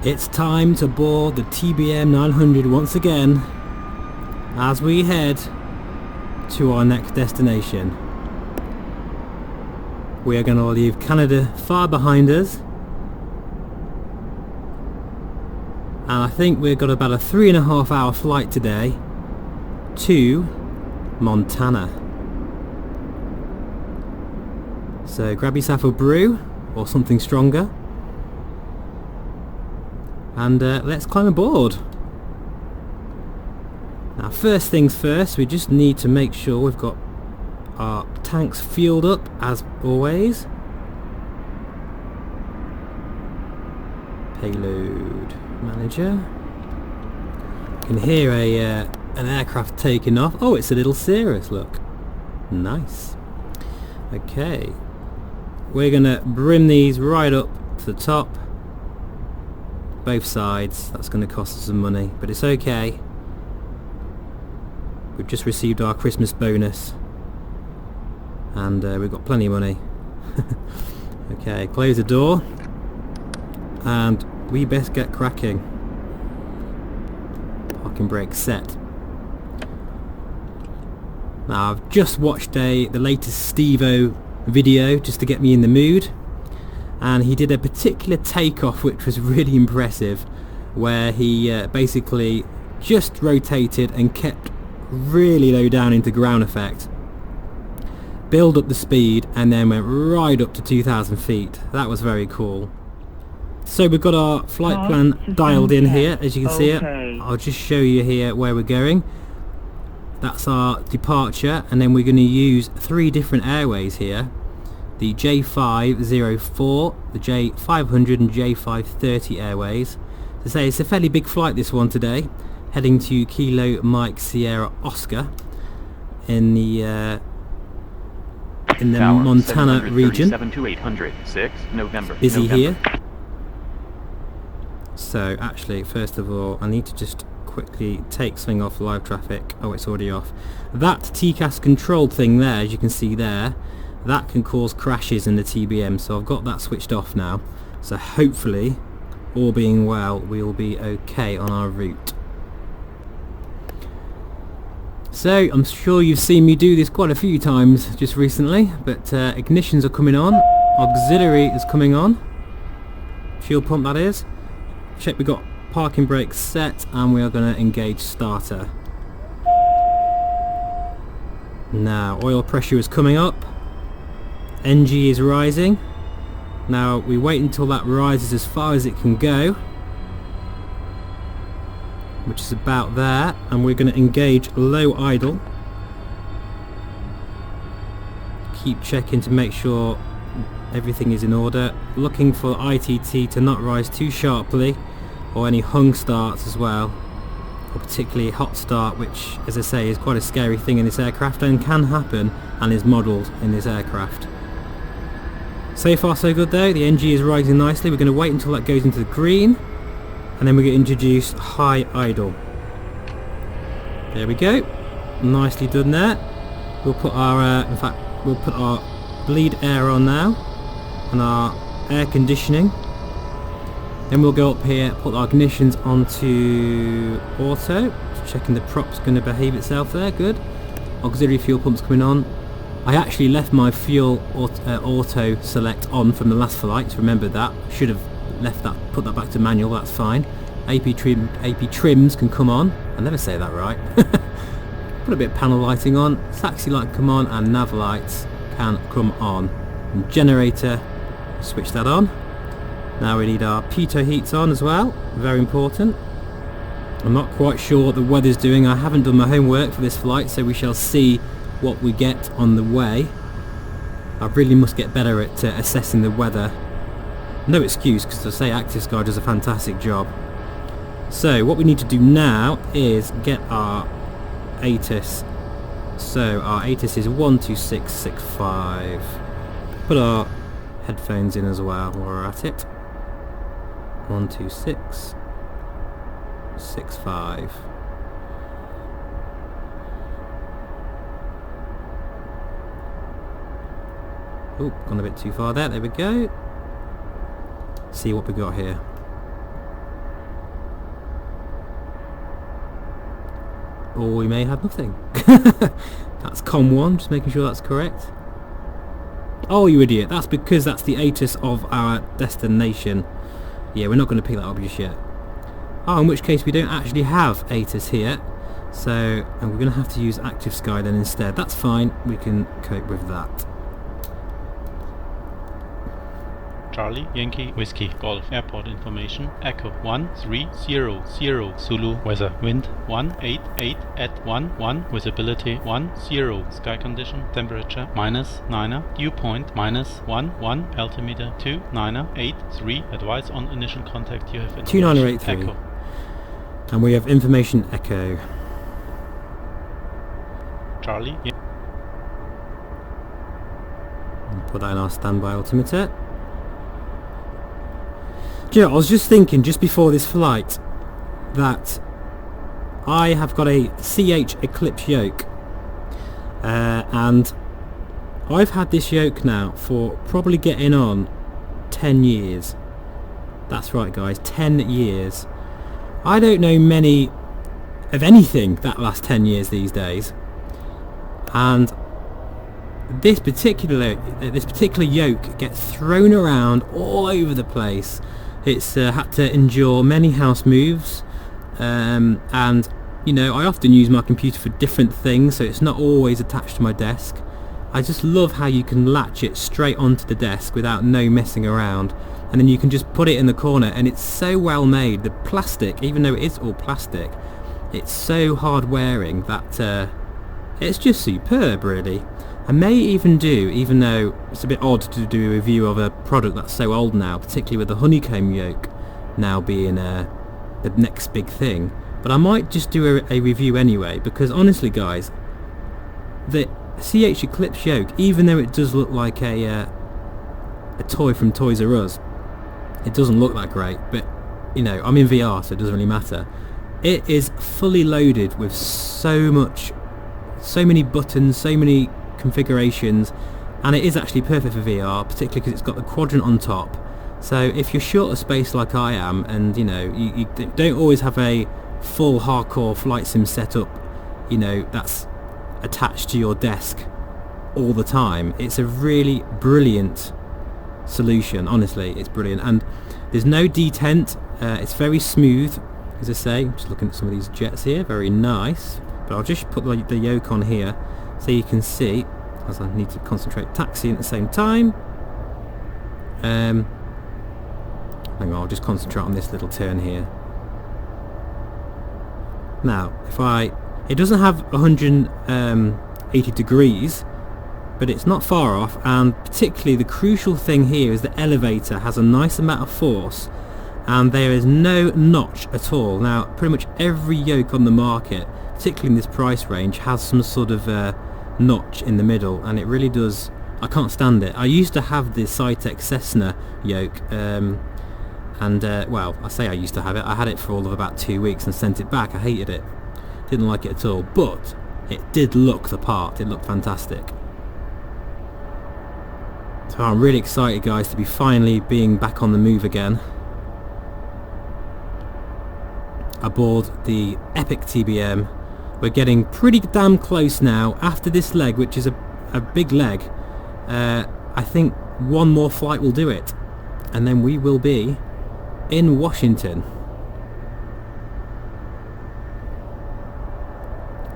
It's time to board the TBM 900 once again as we head to our next destination. We are going to leave Canada far behind us, and I think we've got about a 3.5 hour flight today to Montana. So grab yourself a brew or something stronger and let's climb aboard. Now first things first, we just need to make sure we've got our tanks fueled up as always. Payload manager. You can hear an aircraft taking off. Oh, it's a little Cirrus, look. Nice. Okay. We're gonna brim these right up to the top. Both sides. That's gonna cost us some money, but it's okay. We've just received our Christmas bonus and we've got plenty of money. Okay, close the door and we best get cracking. Parking brake set. Now I've just watched the latest Steve-O video just to get me in the mood, and he did a particular takeoff which was really impressive, where he basically just rotated and kept really low down into ground effect, build up the speed, and then went right up to 2,000 feet. That was very cool. So we've got our flight plan dialed in here, as you can see it. I'll just show you here where we're going. That's our departure, and then we're going to use 3 different airways here. The J504, the J500 and J530 airways. To say it's a fairly big flight, this one today, heading to Kilo Mike Sierra Oscar in the Montana region. Busy here. So actually, first of all, I need to just quickly take something off live traffic. Oh, it's already off. That TCAS controlled thing there, as you can see there, that can cause crashes in the TBM, so I've got that switched off now. So hopefully, all being well, we will be okay on our route. So I'm sure you've seen me do this quite a few times just recently, but ignitions are coming on, auxiliary is coming on, fuel pump that is. Check we got parking brakes set, and we are going to engage starter. Now oil pressure is coming up, NG is rising. Now we wait until that rises as far as it can go, which is about there, and we're going to engage low idle. Keep checking to make sure everything is in order, looking for ITT to not rise too sharply, or any hung starts as well, or particularly hot start, which, as I say, is quite a scary thing in this aircraft and can happen and is modelled in this aircraft. So far so good though, the NG is rising nicely. We're going to wait until that goes into the green, and then we're going to introduce high idle. There we go, nicely done there. We'll put our, in fact, we'll put our bleed air on now, and our air conditioning. Then we'll go up here, put our ignitions onto auto, just checking the prop's going to behave itself there, good. Auxiliary fuel pump's coming on. I actually left my fuel auto select on from the last flight, remember that. Should have left that, put that back to manual, that's fine. AP trims can come on, I never say that right. Put a bit of panel lighting on, taxi light come on, and nav lights can come on. And generator, switch that on. Now we need our pitot heats on as well, very important. I'm not quite sure what the weather's doing. I haven't done my homework for this flight, so we shall see what we get on the way. I really must get better at assessing the weather. No excuse, because I say ActiveSky does a fantastic job. So what we need to do now is get our ATIS. So our ATIS is 12665. Put our headphones in as well while we're at it. 12665. Oh, gone a bit too far there. There we go. See what we got here. or we may have nothing. That's COM1, just making sure that's correct. Oh, you idiot, that's because that's the ATIS of our destination. Yeah, we're not going to pick that up just yet. Oh, in which case we don't actually have ATIS here, so and we're going to have to use Active Sky then instead. That's fine, we can cope with that. Charlie, Yankee, Whiskey, Golf, Airport information, Echo 1300, Zulu, weather, wind 188 at 11, visibility 10, sky condition, temperature -9, dew point -11, altimeter 2983, advice on initial contact, you have information 2983. Echo. And we have information Echo. Charlie, Put that in our standby altimeter. Do you know, I was just thinking just before this flight that I have got a CH Eclipse yoke, and I've had this yoke now for probably getting on 10 years. That's right guys, 10 years. I don't know many of anything that lasts 10 years these days, and this particular yoke gets thrown around all over the place. It's had to endure many house moves, and you know, I often use my computer for different things, so it's not always attached to my desk. I just love how you can latch it straight onto the desk without no messing around, and then you can just put it in the corner, and it's so well made. The plastic, even though it is all plastic, it's so hard wearing that it's just superb really. I may even do, even though it's a bit odd to do a review of a product that's so old now, particularly with the honeycomb yoke now being the next big thing, but I might just do a review anyway, because honestly guys, the CH Eclipse yoke, even though it does look like a toy from Toys R Us, it doesn't look that great, but you know, I'm in VR so it doesn't really matter. It is fully loaded with so many buttons, so many configurations, and it is actually perfect for VR, particularly because it's got the quadrant on top. So if you're short of space like I am, and you know, you don't always have a full hardcore flight sim setup, you know, that's attached to your desk all the time, it's a really brilliant solution. Honestly, it's brilliant, and there's no detent. It's very smooth, as I say. I'm just looking at some of these jets here, very nice. But I'll just put the yoke on here so you can see, as I need to concentrate taxiing at the same time. Hang on, I'll just concentrate on this little turn here. Now, it doesn't have 180 degrees, but it's not far off, and particularly the crucial thing here is the elevator has a nice amount of force, and there is no notch at all. Now, pretty much every yoke on the market, particularly in this price range, has some sort of notch in the middle, and it really does. I can't stand it. I used to have the Cytec Cessna yoke, and well, I say I used to have it. I had it for all of about 2 weeks and sent it back. I hated it. Didn't like it at all. But it did look the part. It looked fantastic. So I'm really excited, guys, to be finally being back on the move again. Aboard the Epic TBM. We're getting pretty damn close now. After this leg, which is a big leg, I think one more flight will do it, and then we will be in Washington.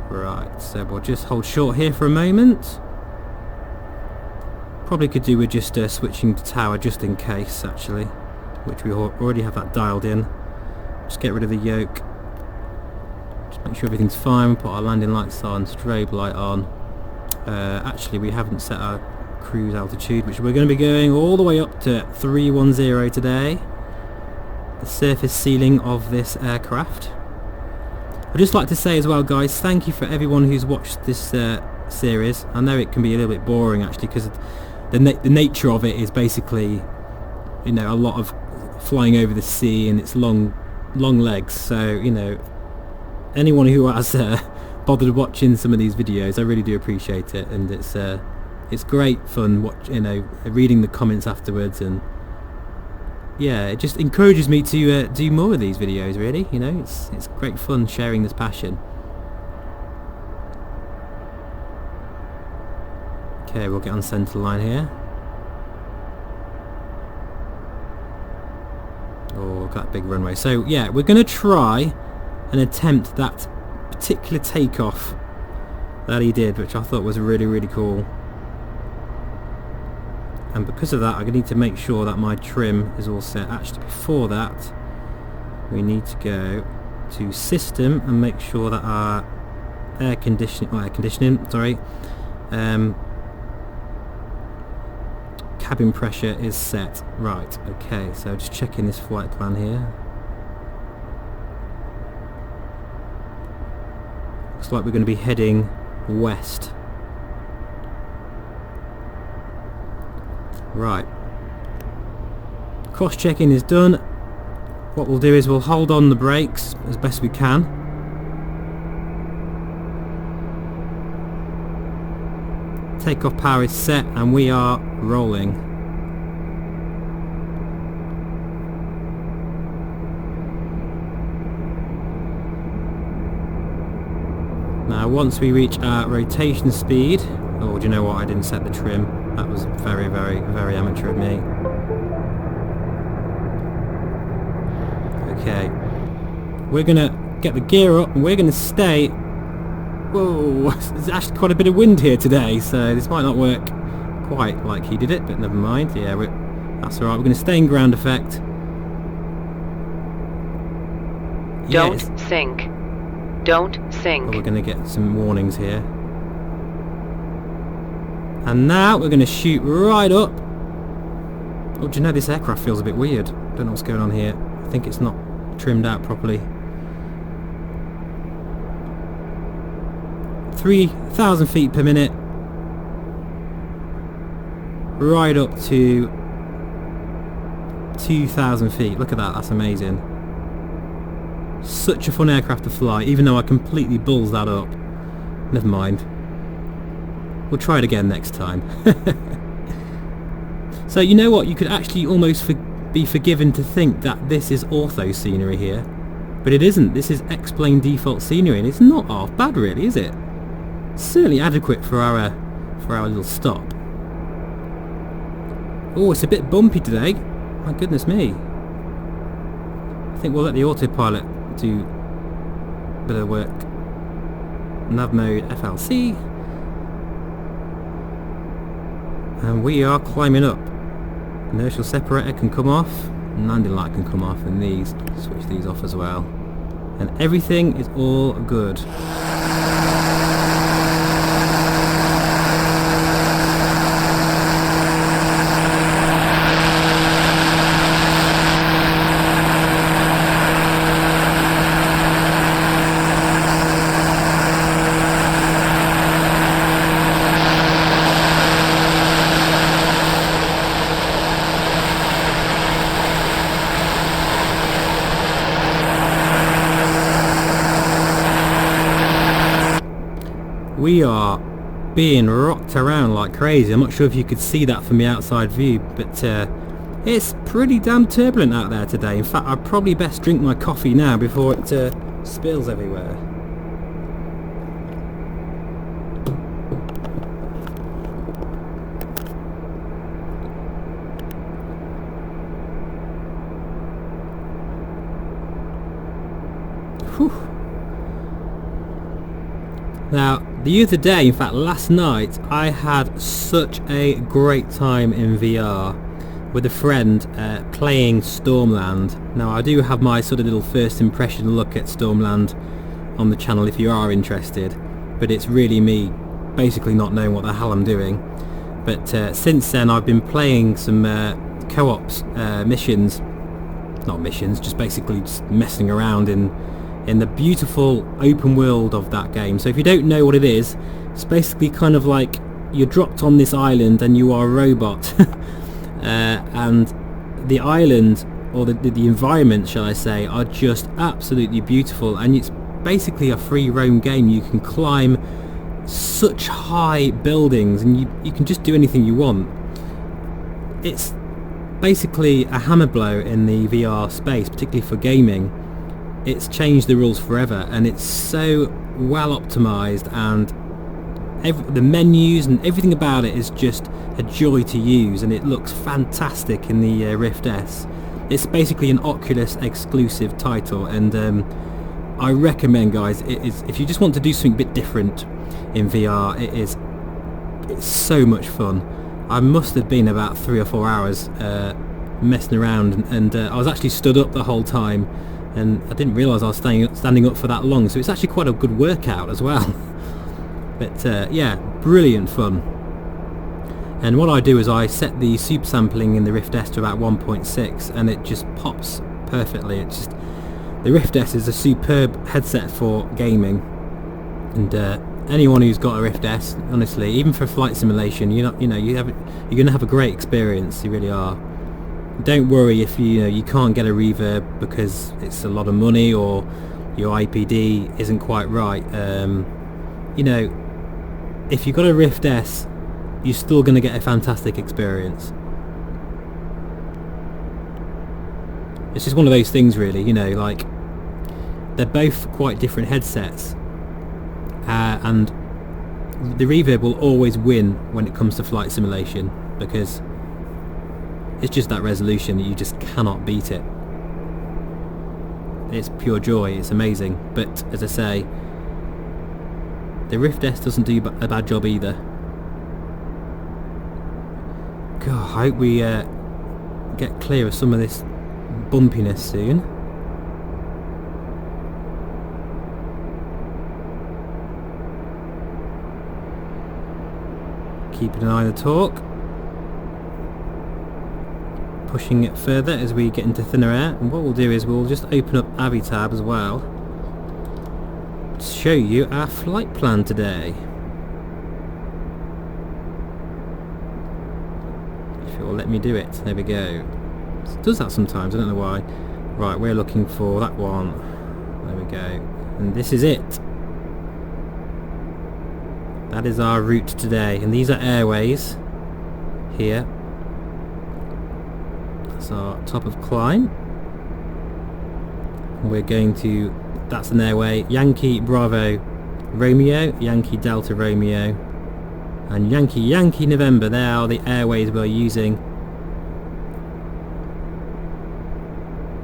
Right, so we'll just hold short here for a moment. Probably could do with just switching to tower just in case, actually, which we already have that dialed in. Just get rid of the yoke. Just make sure everything's fine. Put our landing lights on, strobe light on. Actually, we haven't set our cruise altitude, which we're going to be going all the way up to 310 today. The surface ceiling of this aircraft. I'd just like to say as well, guys, thank you for everyone who's watched this series. I know it can be a little bit boring actually, because the nature of it is basically, you know, a lot of flying over the sea and its long legs. So, you know, anyone who has bothered watching some of these videos, I really do appreciate it, and it's great fun reading the comments afterwards, and yeah, it just encourages me to do more of these videos, really. You know, it's great fun sharing this passion. Okay, we'll get on centre line here. Oh, got that big runway. So yeah, we're going to try and attempt that particular takeoff that he did, which I thought was really, really cool. And because of that, I need to make sure that my trim is all set. Actually, before that, we need to go to system and make sure that our air conditioning, cabin pressure is set. Right, okay, so just checking this flight plan here. Looks like we're going to be heading west. Right. Cross checking is done. What we'll do is we'll hold on the brakes as best we can. Takeoff power is set and we are rolling. Now once we reach our rotation speed, oh, do you know what, I didn't set the trim. That was very, very, very amateur of me. Okay, we're gonna get the gear up and we're gonna stay. Whoa, there's actually quite a bit of wind here today, so this might not work quite like he did it, but never mind. Yeah, that's alright. We're gonna stay in ground effect. Don't sink. Don't sink. Well, we're gonna get some warnings here. And now we're gonna shoot right up. Oh, do you know, this aircraft feels a bit weird. Don't know what's going on here. I think it's not trimmed out properly. 3,000 feet per minute. Right up to 2,000 feet. Look at that, that's amazing. Such a fun aircraft to fly, even though I completely bulls that up. Never mind. We'll try it again next time. So you know what, you could actually almost be forgiven to think that this is ortho scenery here, but it isn't. This is X-plane default scenery, and it's not half bad really, is it? Certainly adequate for our little stop. Oh, it's a bit bumpy today. My goodness me. I think we'll let the autopilot do a bit of work. Nav mode FLC. And we are climbing up. Inertial separator can come off, landing light can come off, and these, switch these off as well. And everything is all good. We are being rocked around like crazy. I'm not sure if you could see that from the outside view, but it's pretty damn turbulent out there today. In fact, I'd probably best drink my coffee now before it spills everywhere. Whew. Now, the other day, in fact last night, I had such a great time in VR with a friend playing Stormland. Now, I do have my sort of little first impression look at Stormland on the channel if you are interested, but it's really me basically not knowing what the hell I'm doing. But since then I've been playing some co-ops missions, not missions, just basically just messing around in the beautiful open world of that game. So if you don't know what it is, it's basically kind of like you're dropped on this island and you are a robot. And the island, or the environment shall I say, are just absolutely beautiful, and it's basically a free roam game. You can climb such high buildings and you can just do anything you want. It's basically a hammer blow in the VR space, particularly for gaming. It's changed the rules forever, and it's so well optimized and the menus and everything about it is just a joy to use, and it looks fantastic in the Rift S. It's basically an Oculus exclusive title, and I recommend, guys, it is, if you just want to do something a bit different in VR, it's so much fun. I must have been about 3 or 4 hours messing around, and I was actually stood up the whole time, and I didn't realise I was standing up for that long, so it's actually quite a good workout as well. But yeah, brilliant fun. And what I do is I set the super sampling in the Rift S to about 1.6, and it just pops perfectly. It's just, the Rift S is a superb headset for gaming, and anyone who's got a Rift S, honestly, even for flight simulation, you're going to have a great experience. You really are. Don't worry if you can't get a Reverb because it's a lot of money or your IPD isn't quite right. If you've got a Rift S, you're still going to get a fantastic experience. It's just one of those things, really. Like, they're both quite different headsets, and the Reverb will always win when it comes to flight simulation, because it's just that resolution that you just cannot beat it. It's pure joy, it's amazing. But as I say, the Rift S doesn't do a bad job either. God, I hope we get clear of some of this bumpiness soon. Keeping an eye on the torque. Pushing it further as we get into thinner air, and what we'll do is we'll just open up Avitab as well to show you our flight plan today. If it will let me do it. There we go. It does that sometimes, I don't know why. Right, we're looking for that one. There we go. And this is it. That is our route today, and these are airways here. That's our top of climb. We're going to, that's an airway, Yankee Bravo Romeo, Yankee Delta Romeo, and Yankee Yankee November. They are the airways we're using.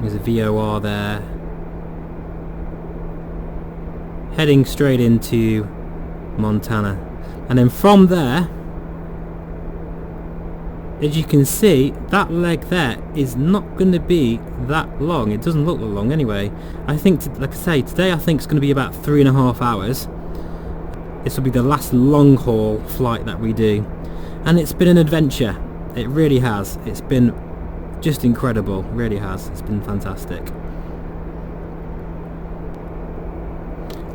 There's a VOR there. Heading straight into Montana. And then from there, as you can see, that leg there is not going to be that long. It doesn't look that long anyway. I think, like I say, today I think it's going to be about 3.5 hours. This will be the last long haul flight that we do, and it's been an adventure. It really has. It's been just incredible. It really has. It's been fantastic.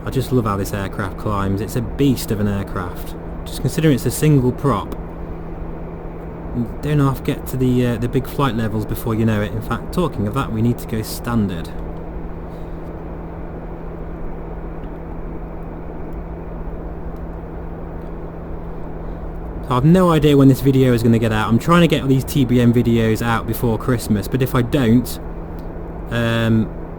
I just love how this aircraft climbs. It's a beast of an aircraft. Just considering it's a single prop. You don't half get to the big flight levels before you know it. In fact, talking of that, we need to go standard. So I've no idea when this video is going to get out. I'm trying to get these TBM videos out before Christmas, but if I don't,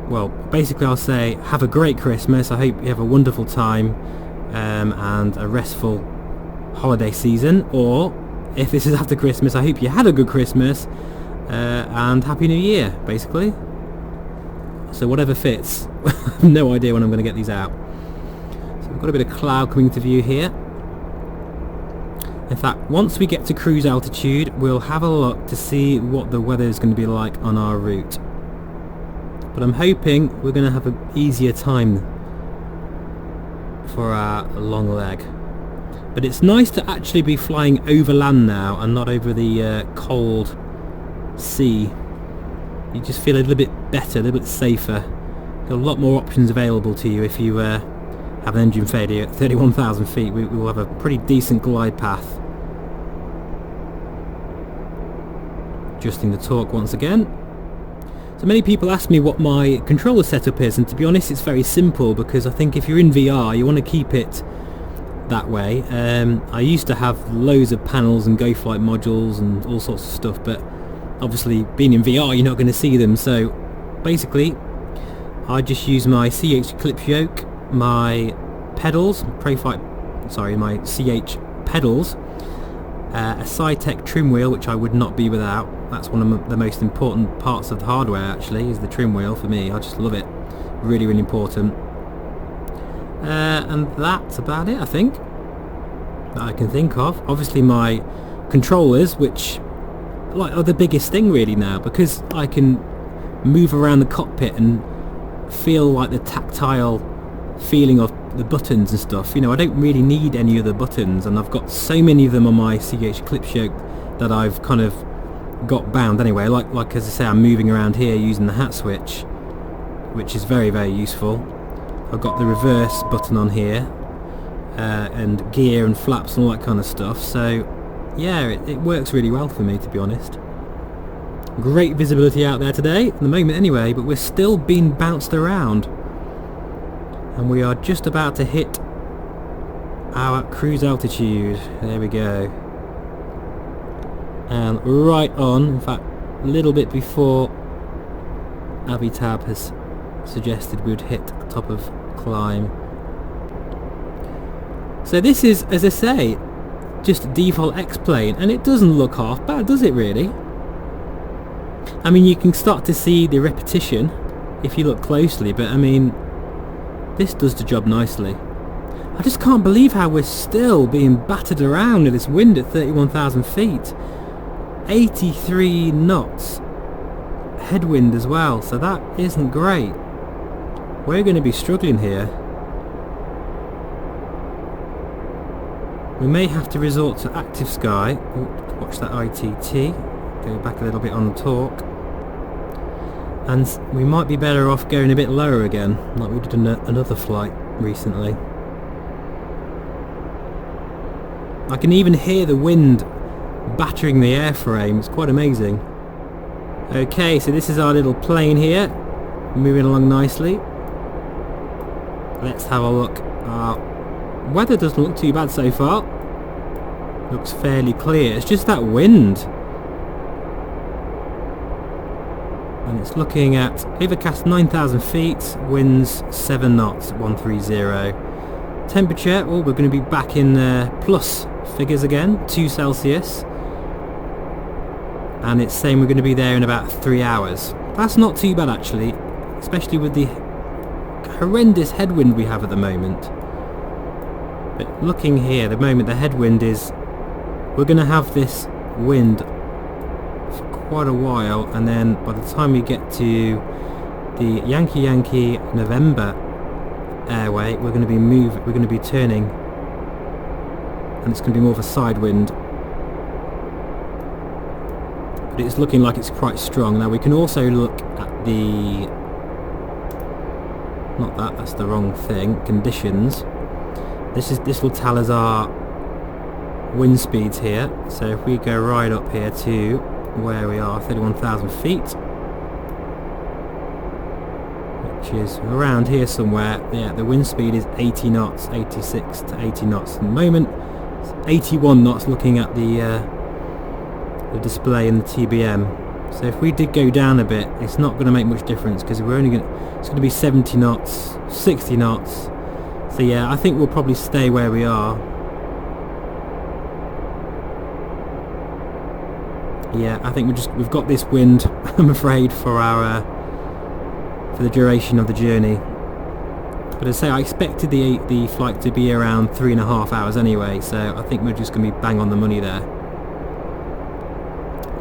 well, basically I'll say have a great Christmas. I hope you have a wonderful time and a restful holiday season, or if this is after Christmas, I hope you had a good Christmas and Happy New Year, basically. So whatever fits. I have no idea when I'm going to get these out. So we've got a bit of cloud coming to view here. In fact, once we get to cruise altitude, we'll have a look to see what the weather is going to be like on our route. But I'm hoping we're going to have an easier time for our long leg. But it's nice to actually be flying over land now and not over the cold sea. You just feel a little bit better, a little bit safer. Got a lot more options available to you if you have an engine failure at 31,000 feet. We will have a pretty decent glide path. Adjusting the torque once again. So many people ask me what my controller setup is, and to be honest it's very simple, because I think if you're in VR you want to keep it that way. I used to have loads of panels and GoFlight modules and all sorts of stuff, but obviously being in VR you're not going to see them, so basically I just use my CH clip yoke, my pedals, Proflight my CH pedals, a Cytec trim wheel, which I would not be without. That's one of the most important parts of the hardware, actually, is the trim wheel for me. I just love it. Really, really important. And that's about it, I think, that I can think of. Obviously my controllers, which are the biggest thing really now, because I can move around the cockpit and feel like the tactile feeling of the buttons and stuff. You know, I don't really need any other buttons, and I've got so many of them on my CH Eclipse yoke that I've kind of got bound anyway. Like as I say, I'm moving around here using the hat switch, which is very, very useful. I've got the reverse button on here, and gear and flaps and all that kind of stuff, so yeah, it works really well for me, to be honest. Great visibility out there today, at the moment anyway, but we're still being bounced around. And we are just about to hit our cruise altitude. There we go. And right on, in fact, a little bit before Avitab has suggested we'd hit the top of climb. So this is, as I say, just default X-plane, and it doesn't look half bad, does it really? I mean, you can start to see the repetition if you look closely, but I mean, this does the job nicely. I just can't believe how we're still being battered around with this wind at 31,000 feet. 83 knots headwind as well, so that isn't great. We're going to be struggling here. We may have to resort to active sky. Ooh, watch that ITT. Go back a little bit on the torque. And we might be better off going a bit lower again, like we did another flight recently. I can even hear the wind battering the airframe. It's quite amazing. Okay, so this is our little plane here, moving along nicely. Let's have a look. Weather doesn't look too bad so far. Looks fairly clear. It's just that wind. And it's looking at overcast 9,000 feet, winds 7 knots, 130. Temperature, oh, we're going to be back in plus figures again, 2 Celsius. And it's saying we're going to be there in about 3 hours. That's not too bad actually, especially with the horrendous headwind we have at the moment. But looking here, the moment the headwind is, we're going to have this wind for quite a while, and then by the time we get to the Yankee November airway, we're going to be turning, and it's going to be more of a side wind. But it's looking like it's quite strong. Now we can also look at the, not that, that's the wrong thing, conditions. This will tell us our wind speeds here. So if we go right up here to where we are, 31,000 feet, which is around here somewhere. Yeah, the wind speed is 80 knots, 86 to 80 knots at the moment. It's 81 knots looking at the display in the TBM. So if we did go down a bit, it's not going to make much difference, because we're only it's going to be 70 knots, 60 knots. So yeah, I think we'll probably stay where we are. Yeah, I think we've got this wind, I'm afraid, for the duration of the journey. But as I say, I expected the flight to be around 3.5 hours anyway, so I think we're just going to be bang on the money there.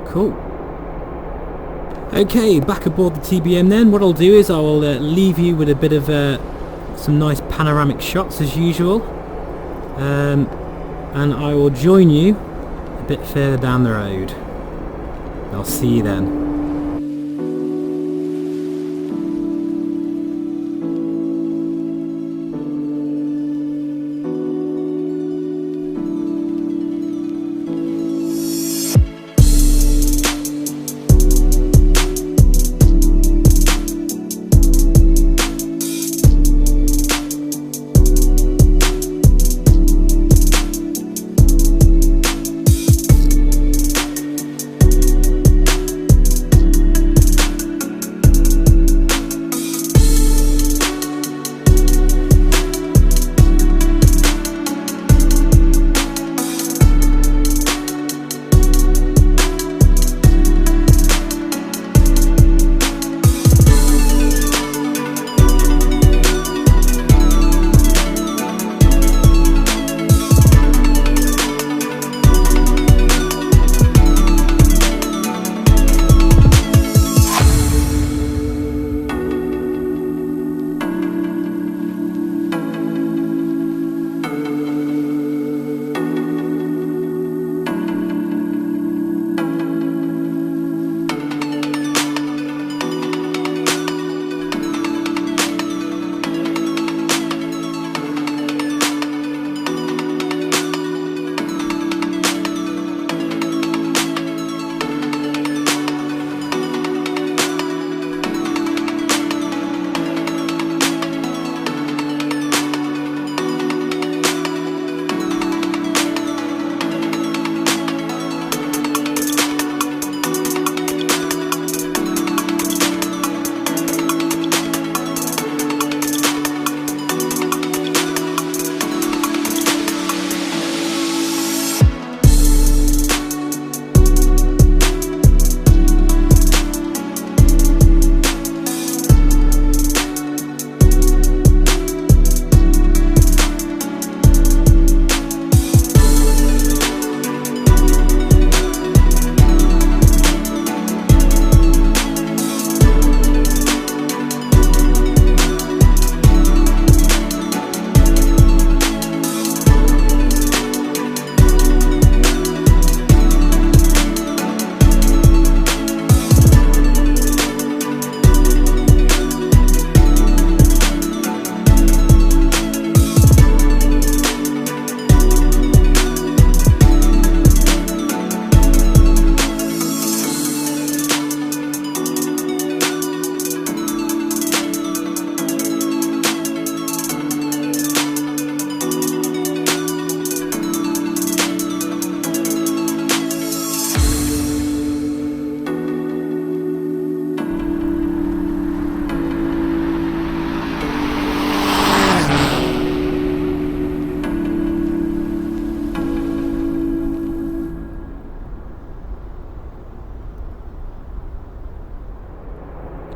Cool. Okay, back aboard the TBM then. What I'll do is I will leave you with a bit of some nice panoramic shots as usual, and I will join you a bit further down the road. I'll see you then.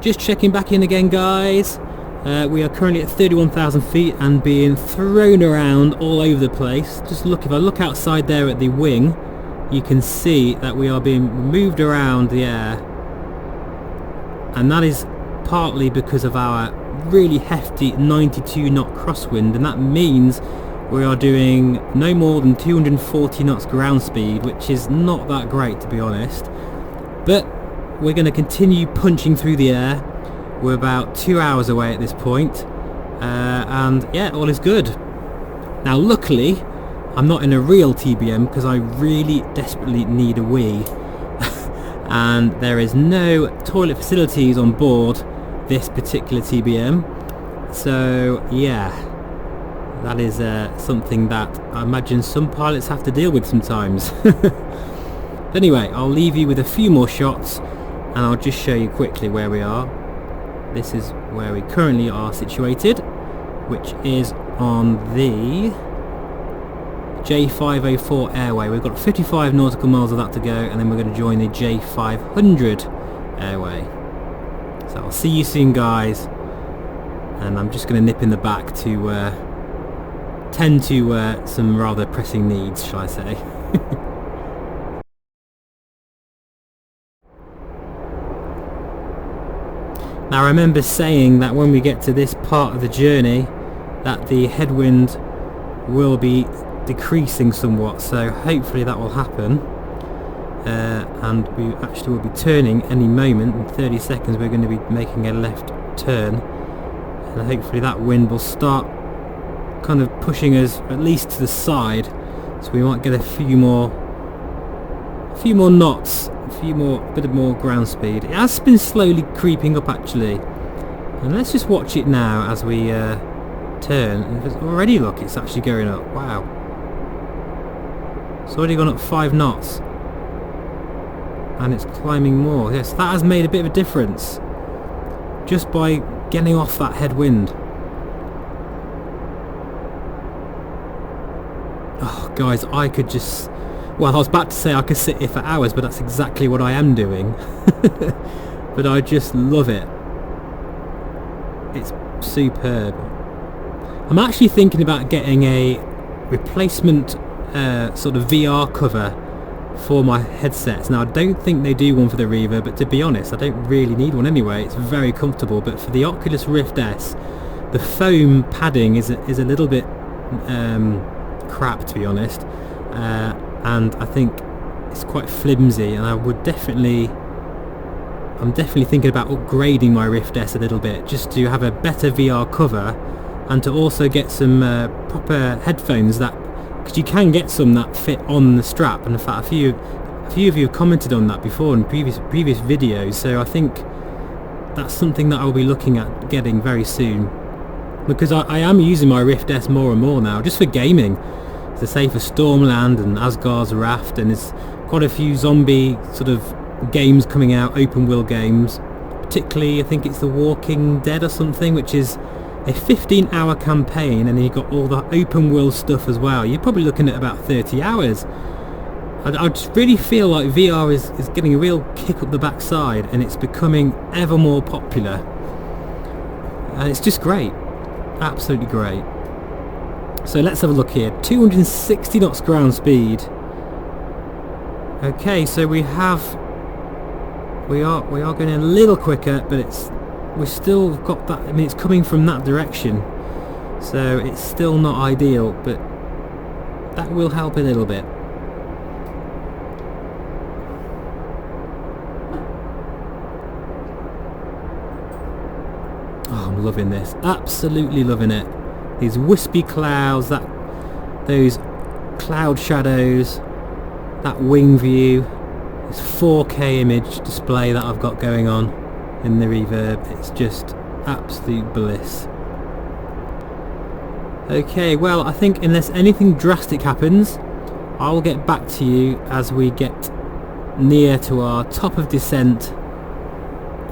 Just checking back in again, guys. We are currently at 31,000 feet and being thrown around all over the place. Just look, if I look outside there at the wing, you can see that we are being moved around the air, and that is partly because of our really hefty 92 knot crosswind, and that means we are doing no more than 240 knots ground speed, which is not that great, to be honest. But we're going to continue punching through the air. We're about 2 hours away at this point, and yeah, all is good. Now luckily I'm not in a real TBM because I really desperately need a wee and there is no toilet facilities on board this particular TBM, so yeah, that is something that I imagine some pilots have to deal with sometimes. Anyway, I'll leave you with a few more shots and I'll just show you quickly where we are. This is where we currently are situated, which is on the J504 airway. We've got 55 nautical miles of that to go, and then we're going to join the J500 airway. So I'll see you soon, guys, and I'm just going to nip in the back to tend to some rather pressing needs, shall I say. Now I remember saying that when we get to this part of the journey that the headwind will be decreasing somewhat, so hopefully that will happen, and we actually will be turning any moment. In 30 seconds we're going to be making a left turn, and hopefully that wind will start kind of pushing us at least to the side, so we might get a few more knots, a bit more ground speed. It has been slowly creeping up actually, and let's just watch it now as we turn. And already look, it's actually going up. Wow, it's already gone up 5 knots and it's climbing more. Yes, that has made a bit of a difference just by getting off that headwind. Oh guys, I could just, well, I was about to say I could sit here for hours, but that's exactly what I am doing. But I just love it. It's superb. I'm actually thinking about getting a replacement sort of VR cover for my headsets. Now I don't think they do one for the Reverb, but to be honest I don't really need one anyway. It's very comfortable, but for the Oculus Rift S the foam padding is a little bit crap, to be honest, and I think it's quite flimsy, and I'm definitely thinking about upgrading my Rift S a little bit just to have a better VR cover, and to also get some proper headphones, that because you can get some that fit on the strap, and in fact a few of you have commented on that before in previous videos, so I think that's something that I'll be looking at getting very soon, because I am using my Rift S more and more now just for gaming. To say, for Stormland and Asgard's Raft, and there's quite a few zombie sort of games coming out, open world games, particularly I think it's The Walking Dead or something, which is a 15-hour campaign, and then you've got all the open world stuff as well. You're probably looking at about 30 hours. I just really feel like VR is getting a real kick up the backside, and it's becoming ever more popular, and it's just great, absolutely great. So let's have a look here. 260 knots ground speed. Okay, so we are going a little quicker, but we've still got that. I mean, it's coming from that direction, so it's still not ideal, but that will help a little bit. Oh, I'm loving this. Absolutely loving it. These wispy clouds, those cloud shadows, that wing view, this 4K image display that I've got going on in the Reverb. It's just absolute bliss. Okay, well, I think unless anything drastic happens, I'll get back to you as we get near to our top of descent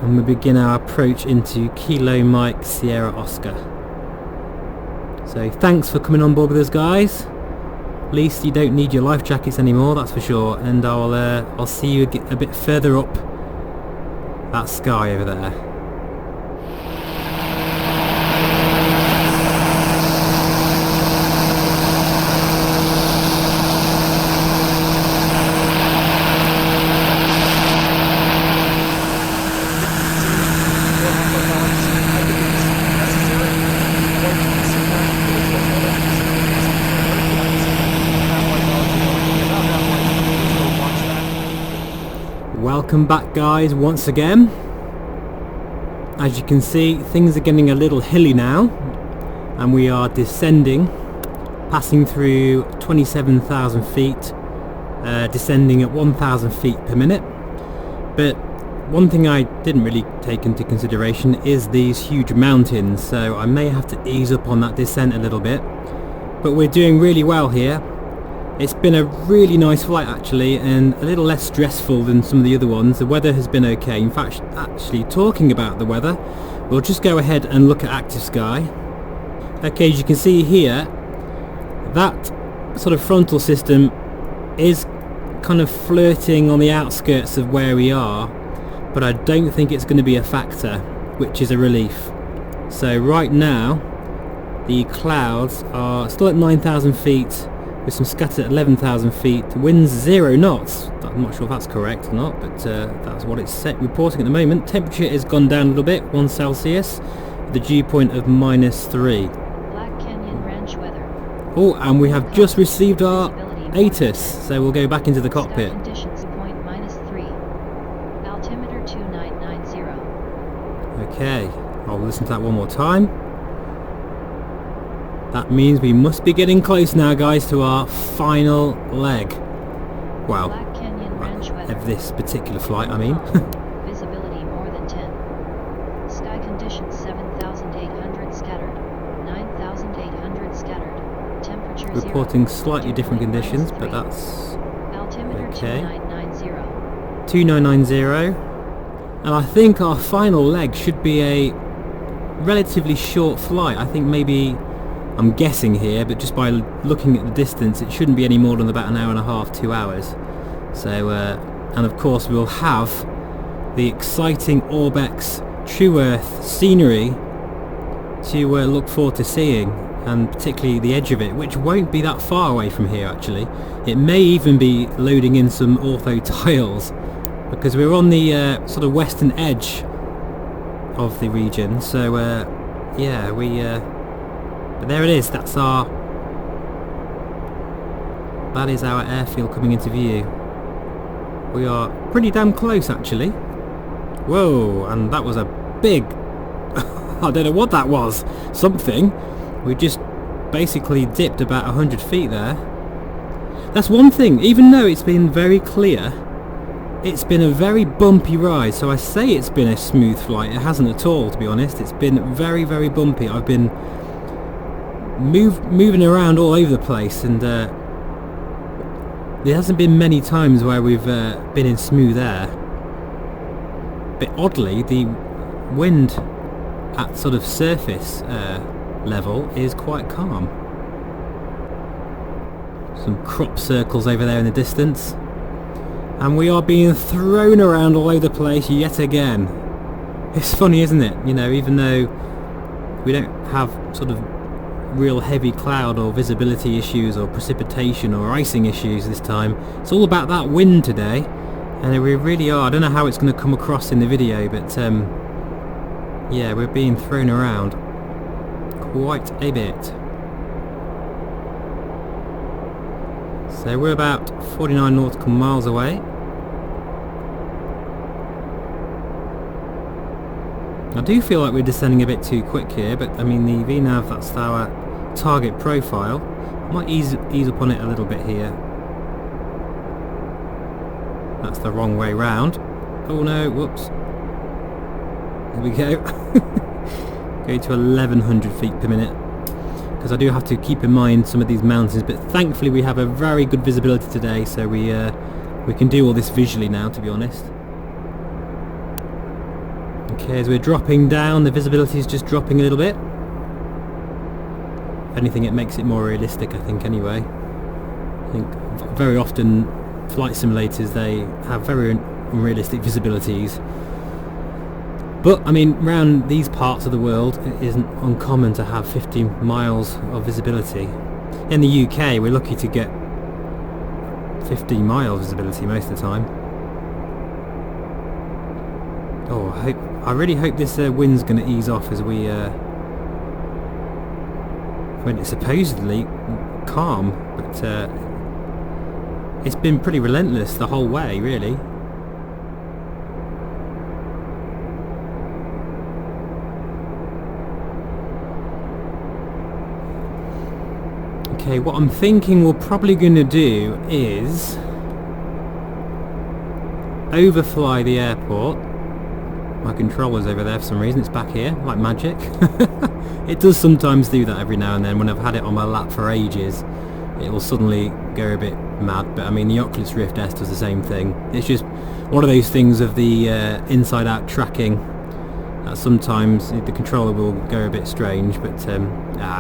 and we begin our approach into Kilo Mike Sierra Oscar. So thanks for coming on board with us, guys. At least you don't need your life jackets anymore, that's for sure. And I'll see you a bit further up that sky over there. Welcome back guys once again. As you can see, things are getting a little hilly now and we are descending, passing through 27,000 feet, descending at 1,000 feet per minute. But one thing I didn't really take into consideration is these huge mountains, so I may have to ease up on that descent a little bit. But we're doing really well here. It's been a really nice flight actually, and a little less stressful than some of the other ones. The weather has been okay. In fact, actually talking about the weather, we'll just go ahead and look at active sky. Okay, as you can see here, that sort of frontal system is kind of flirting on the outskirts of where we are, but I don't think it's going to be a factor, which is a relief. So right now, the clouds are still at 9,000 feet, with some scattered at 11,000 feet. The wind's 0 knots. I'm not sure if that's correct or not, but that's what it's reporting at the moment. Temperature has gone down a little bit, 1 Celsius, with a dew point of -3. Black Canyon Ranch weather. Oh, and we have just received our ATIS, so we'll go back into the cockpit. Conditions point -3. Altimeter 2990. Okay, I'll listen to that one more time. That means we must be getting close now guys to our final leg. Well, Black Canyon Ranch weather. of this particular flight I mean. Visibility more than 10. Sky conditions 7,800 scattered. 9,800 scattered. Temperature 0. Reporting slightly different conditions, -3. but that's Altimeter okay. 2990. 2990. And I think our final leg should be a relatively short flight. I think maybe, I'm guessing here, but just by looking at the distance, it shouldn't be any more than about an hour and a half, 2 hours. So, and of course we'll have the exciting Orbex True Earth scenery to look forward to seeing, and particularly the edge of it, which won't be that far away from here actually. It may even be loading in some ortho tiles, because we're on the sort of western edge of the region. So yeah, but there it is. That is our airfield coming into view. We are pretty damn close actually. Whoa, and that was a big I don't know what that was. Something. We just basically dipped about 100 feet there. That's one thing. Even though it's been very clear, it's been a very bumpy ride. So I say it's been a smooth flight. It hasn't at all, to be honest. It's been very, very bumpy. I've been moving around all over the place, and there hasn't been many times where we've been in smooth air. But oddly, the wind at sort of surface level is quite calm. Some crop circles over there in the distance, and we are being thrown around all over the place yet again. It's funny, isn't it? You know, even though we don't have sort of real heavy cloud or visibility issues or precipitation or icing issues this time, it's all about that wind today, and we really are. I don't know how it's going to come across in the video, but yeah, we're being thrown around quite a bit. So we're about 49 nautical miles away. I do feel like we're descending a bit too quick here, but I mean the VNAV, that's our target profile. I might ease up on it a little bit here. That's the wrong way round. Oh no, whoops. There we go. Go to 1100 feet per minute, because I do have to keep in mind some of these mountains, but thankfully we have a very good visibility today, so we can do all this visually now, to be honest. Okay, as we're dropping down, the visibility is just dropping a little bit. If anything, it makes it more realistic, I think, anyway. I think very often flight simulators, they have very unrealistic visibilities. But, I mean, around these parts of the world, it isn't uncommon to have 50 miles of visibility. In the UK, we're lucky to get 50 mile visibility most of the time. Oh, I really hope this wind's going to ease off as we when it's supposedly calm, but it's been pretty relentless the whole way, really. Okay, what I'm thinking we're probably going to do is overfly the airport. My controller's over there for some reason, it's back here, like magic. It does sometimes do that every now and then when I've had it on my lap for ages. It will suddenly go a bit mad, but I mean the Oculus Rift S does the same thing. It's just one of those things of the inside out tracking that sometimes the controller will go a bit strange, but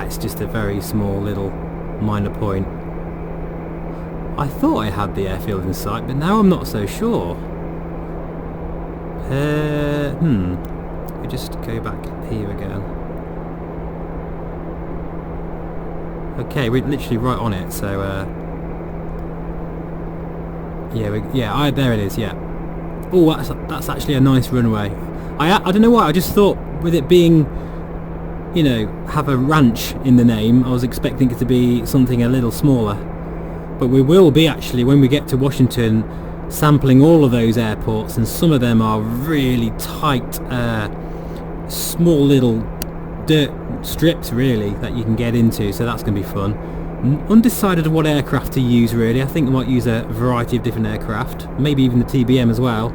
it's just a very small little minor point. I thought I had the airfield in sight, but now I'm not so sure. We just go back here again. Okay, we're literally right on it, so there it is. Yeah. Oh, that's actually a nice runway. I don't know why. I just thought with it being, you know, have a ranch in the name, I was expecting it to be something a little smaller. But we will be actually when we get to Washington, sampling all of those airports, and some of them are really tight, small little dirt strips really that you can get into, so that's going to be fun. Undecided of what aircraft to use really. I think I might use a variety of different aircraft, maybe even the TBM as well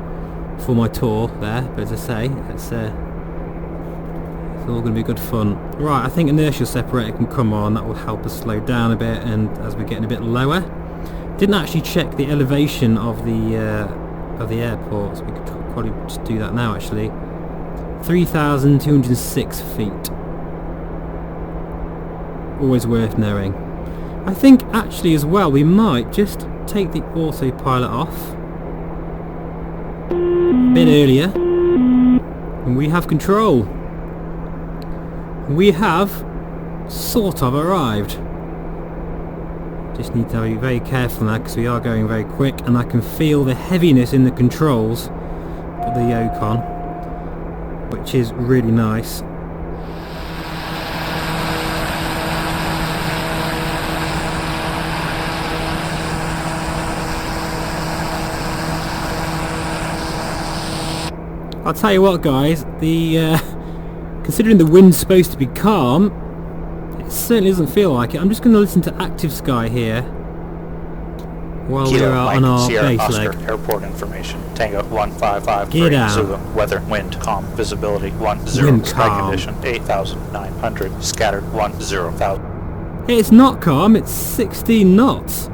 for my tour there, but as I say, it's all going to be good fun. Right, I think inertial separator can come on, that will help us slow down a bit, and as we're getting a bit lower. Didn't actually check the elevation of the airport, so we could probably just do that now actually. 3,206 feet. Always worth knowing. I think actually as well we might just take the autopilot off a bit earlier, and we have control. We have sort of arrived. Just need to be very careful now because we are going very quick, and I can feel the heaviness in the controls of the Yukon, which is really nice. I'll tell you what guys, the considering the wind's supposed to be calm, it certainly doesn't feel like it. I'm just going to listen to Active Sky here while we're on our Sierra base Oscar, leg. airport information. Tango 155 Get Ferry, out. Zulu. Weather, wind, calm, visibility 10, Wind sky calm. condition 8,900, scattered 10,000. It's not calm, it's 16 knots.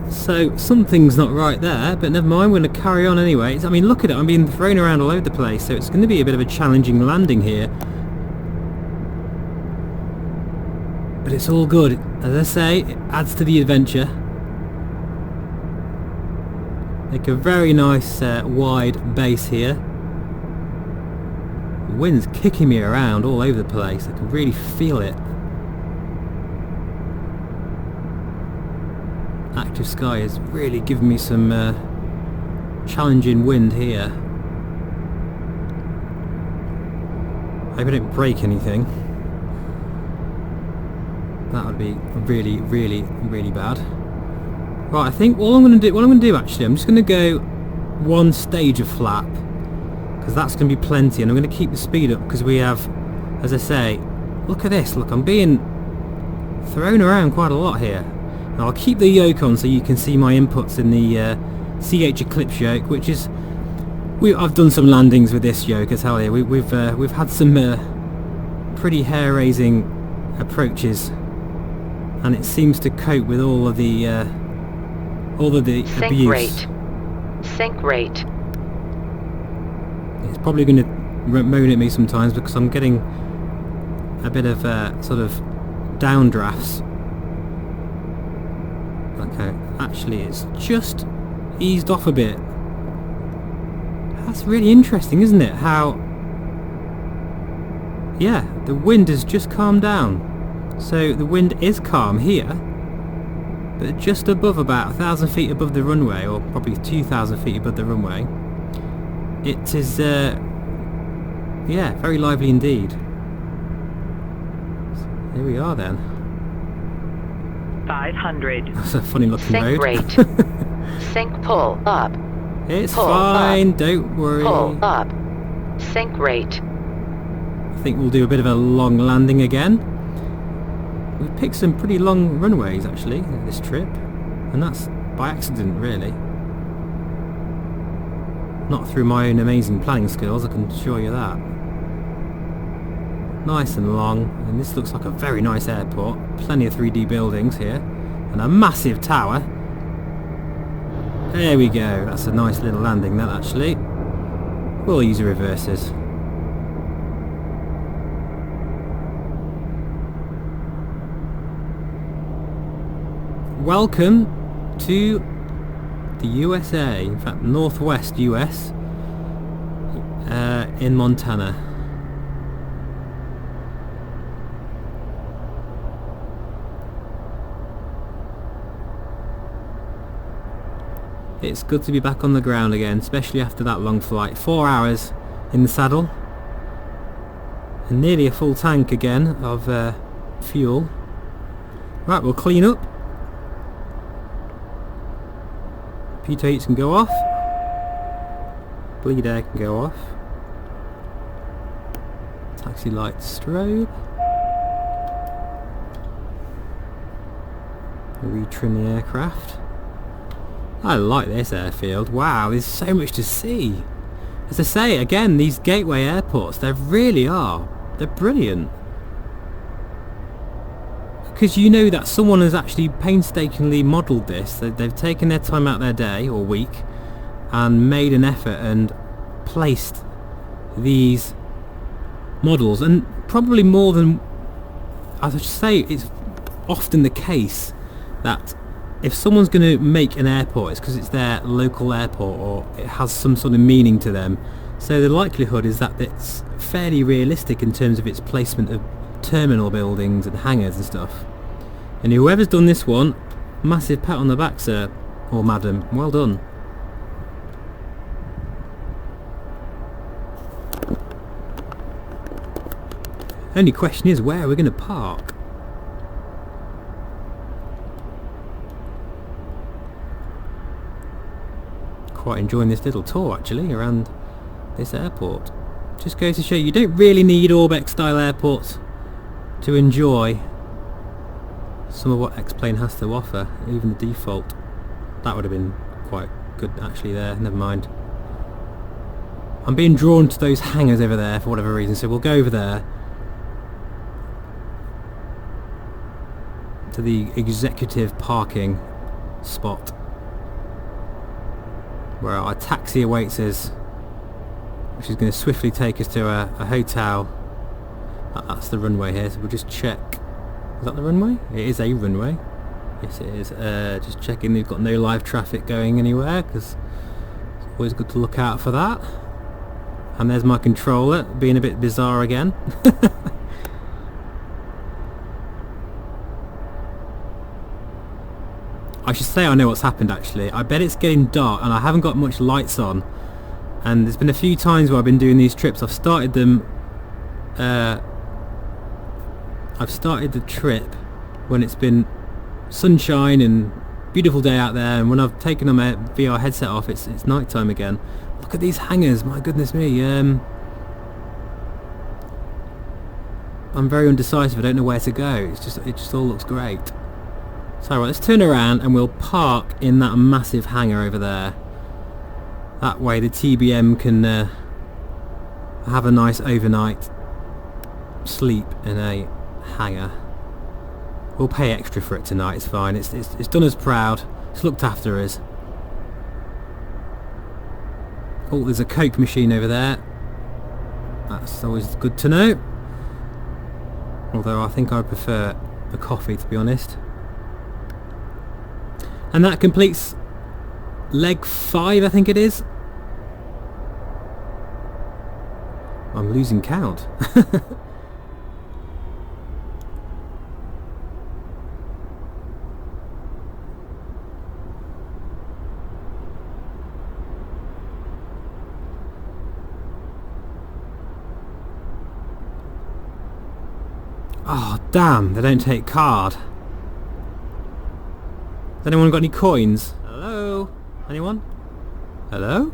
So something's not right there, but never mind, we're going to carry on anyway. I mean, look at it, I'm being thrown around all over the place, so it's going to be a bit of a challenging landing here. But it's all good. As I say, it adds to the adventure. Make a very nice wide base here. The wind's kicking me around all over the place, I can really feel it. Active Sky has really given me some challenging wind here. I hope I don't break anything. That would be really, really, really bad. Right, I think what I'm going to do actually, I'm just going to go one stage of flap, because that's going to be plenty, and I'm going to keep the speed up because we have, as I say, look at this, look, I'm being thrown around quite a lot here. Now I'll keep the yoke on so you can see my inputs in the CH Eclipse yoke, which is, I've done some landings with this yoke, I tell you. We've had some pretty hair-raising approaches, and it seems to cope with all of the Sync abuse. rate. Sync rate. It's probably going to moan at me sometimes because I'm getting a bit of sort of downdrafts. Okay, actually it's just eased off a bit. That's really interesting, isn't it? How, yeah, the wind has just calmed down. So the wind is calm here, but just above, about 1,000 feet above the runway, or probably 2,000 feet above the runway, it is, yeah, very lively indeed. So here we are then. 500. That's a funny looking Sync road. rate. Sync pull up. It's Pull fine, up. don't worry. Pull up. Sync rate. I think we'll do a bit of a long landing again. We've picked some pretty long runways actually this trip, and that's by accident really. Not through my own amazing planning skills, I can assure you that. Nice and long, and this looks like a very nice airport. Plenty of 3D buildings here, and a massive tower. There we go, that's a nice little landing that actually. We'll use the reverses. Welcome to the USA, in fact Northwest US, in Montana. It's good to be back on the ground again, especially after that long flight. 4 hours in the saddle and nearly a full tank again of fuel. Right, we'll clean up. Pitot heats can go off. Bleed air can go off. Taxi light strobe. Retrim the aircraft. I like this airfield. Wow, there's so much to see. As I say, again, these gateway airports, they really are. They're brilliant. Because you know that someone has actually painstakingly modelled this. They've taken their time out their day or week and made an effort and placed these models. And probably more than, as I should say, it's often the case that if someone's going to make an airport, it's because it's their local airport or it has some sort of meaning to them. So the likelihood is that it's fairly realistic in terms of its placement of terminal buildings and hangars and stuff. And whoever's done this one, massive pat on the back, sir or madam, well done. Only question is, where are we going to park? Quite enjoying this little tour actually around this airport. Just goes to show you don't really need Orbeck style airports to enjoy some of what X-Plane has to offer, even the default. That would have been quite good actually there, never mind. I'm being drawn to those hangars over there for whatever reason, so we'll go over there to the executive parking spot where our taxi awaits us, which is going to swiftly take us to a hotel. That's the runway here, so we'll just check. Is that the runway? It is a runway. Yes it is. Just checking they've got no live traffic going anywhere, because it's always good to look out for that. And there's my controller being a bit bizarre again. I should say I know what's happened actually. I bet it's getting dark and I haven't got much lights on, and there's been a few times where I've been doing these trips. I've started them I've started the trip when it's been sunshine and beautiful day out there, and when I've taken my VR headset off it's night time again. Look at these hangars, my goodness me. I'm very undecisive, I don't know where to go. It just all looks great. So right, let's turn around and we'll park in that massive hangar over there. That way the TBM can have a nice overnight sleep in a hangar. We'll pay extra for it tonight, it's fine. It's done us proud. It's looked after us. Oh, there's a Coke machine over there. That's always good to know. Although I think I prefer a coffee, to be honest. And that completes leg 5, I think it is. I'm losing count. Oh damn, they don't take card. Has anyone got any coins? Hello? Anyone? Hello?